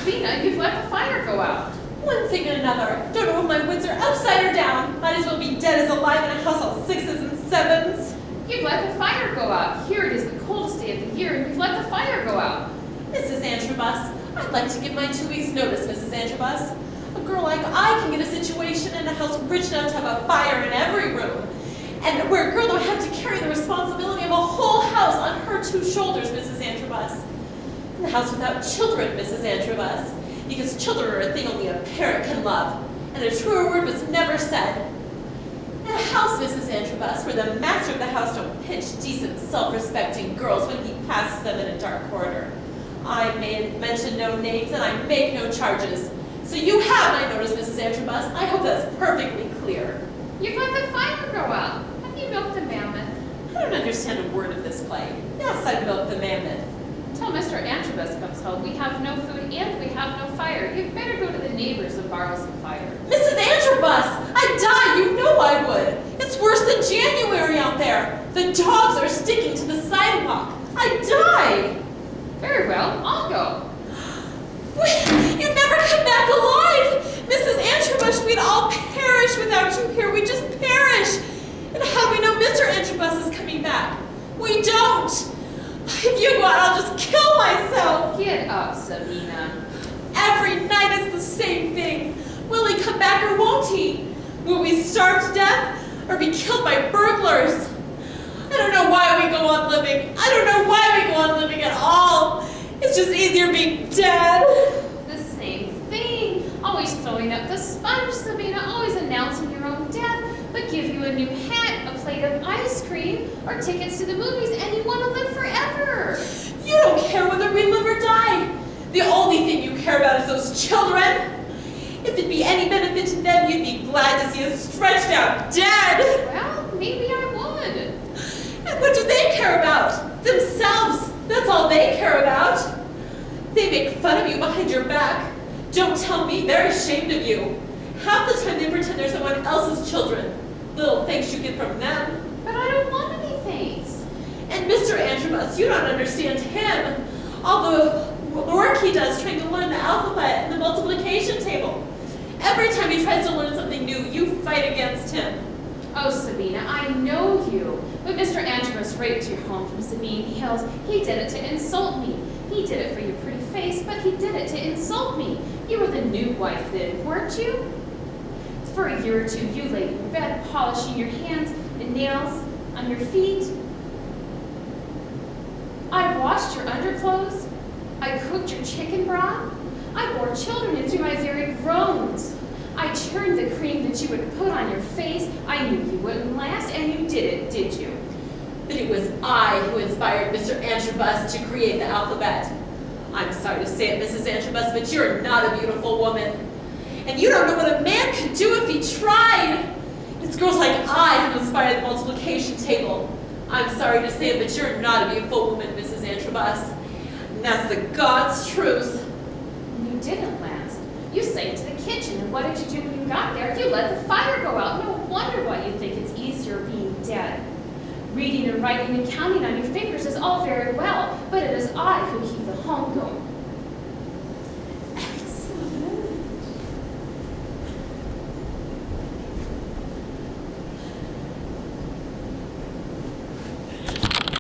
Sabina, you've let the fire go out. One thing and another. Don't know if my wits are upside or down. Might as well be dead as alive in a house all 6s and 7s. You've let the fire go out. Here it is the coldest day of the year, and you've let the fire go out. Mrs. Antrobus, I'd like to give my 2 weeks' notice, Mrs. Antrobus. A girl like I can get a situation in a house rich enough to have a fire in every room. And where a girl would have to carry the responsibility of a whole house on her 2 shoulders, Mrs. Antrobus. In a house without children, Mrs. Antrobus. Because children are a thing only a parent can love. And a truer word was never said. In a house, Mrs. Antrobus, where the master of the house don't pinch decent, self-respecting girls when he passes them in a dark corridor. I may mention no names and I make no charges. So you have my notice, Mrs. Antrobus. I hope that's perfectly clear. You've let the fire go out. Have you milked the mammoth? I don't understand a word of this play. Yes, I milked the mammoth. Till Mr. Antrobus comes home, we have no food and we have no fire. You'd better go to the neighbors and borrow some fire. Mrs. Antrobus, I'd die, you know I would. It's worse than January out there. The dogs are sticking to the sidewalk. I'd die. Very well, I'll go. You'd never come back alive. Mrs. Antrobus, we'd all perish without you here. We'd just perish. And how do we know Mr. Antrobus is coming back? We don't. If you go out, I'll just kill myself. Get up, Sabina. Every night it's the same thing. Will he come back or won't he? Will we starve to death or be killed by burglars? I don't know why we go on living. I don't know why we go on living at all. It's just easier being dead. The same thing. Always throwing up the sponge, Sabina. Always announcing your own death. But give you a new hat, a plate of ice cream, or tickets to the movies, and you want to live forever. You don't care whether we live or die. The only thing you care about is those children. If it'd be any benefit to them, you'd be glad to see us stretched out dead. Well, maybe I would. And what do they care about? Themselves. That's all they care about. They make fun of you behind your back. Don't tell me they're ashamed of you. Half the time they pretend they're someone else's children. Little thanks you get from them. But I don't want any thanks. And Mr. Antrobus, you don't understand him. All the work he does trying to learn the alphabet and the multiplication table. Every time he tries to learn something new, you fight against him. Oh, Sabina, I know you. When Mr. Antrobus raped your home from Sabine Hills, he did it to insult me. He did it for your pretty face, but he did it to insult me. You were the new wife then, weren't you? For a year or two, you laid in your bed, polishing your hands and nails on your feet. I washed your underclothes. I cooked your chicken broth. I bore children into my very groans. I churned the cream that you would put on your face. I knew you wouldn't last, and you did it, did you? But it was I who inspired Mr. Antrobus to create the alphabet. I'm sorry to say it, Mrs. Antrobus, but you're not a beautiful woman. And you don't know what a man could do if he tried. It's girls like I who inspired the multiplication table. I'm sorry to say it, but you're not a beautiful woman, Mrs. Antrobus. And that's the God's truth. You didn't last. You sank to the kitchen, and what did you do when you got there? You let the fire go out. No wonder why you think it's easier being dead. Reading and writing and counting on your fingers is all very well, but it is I who keep the home going.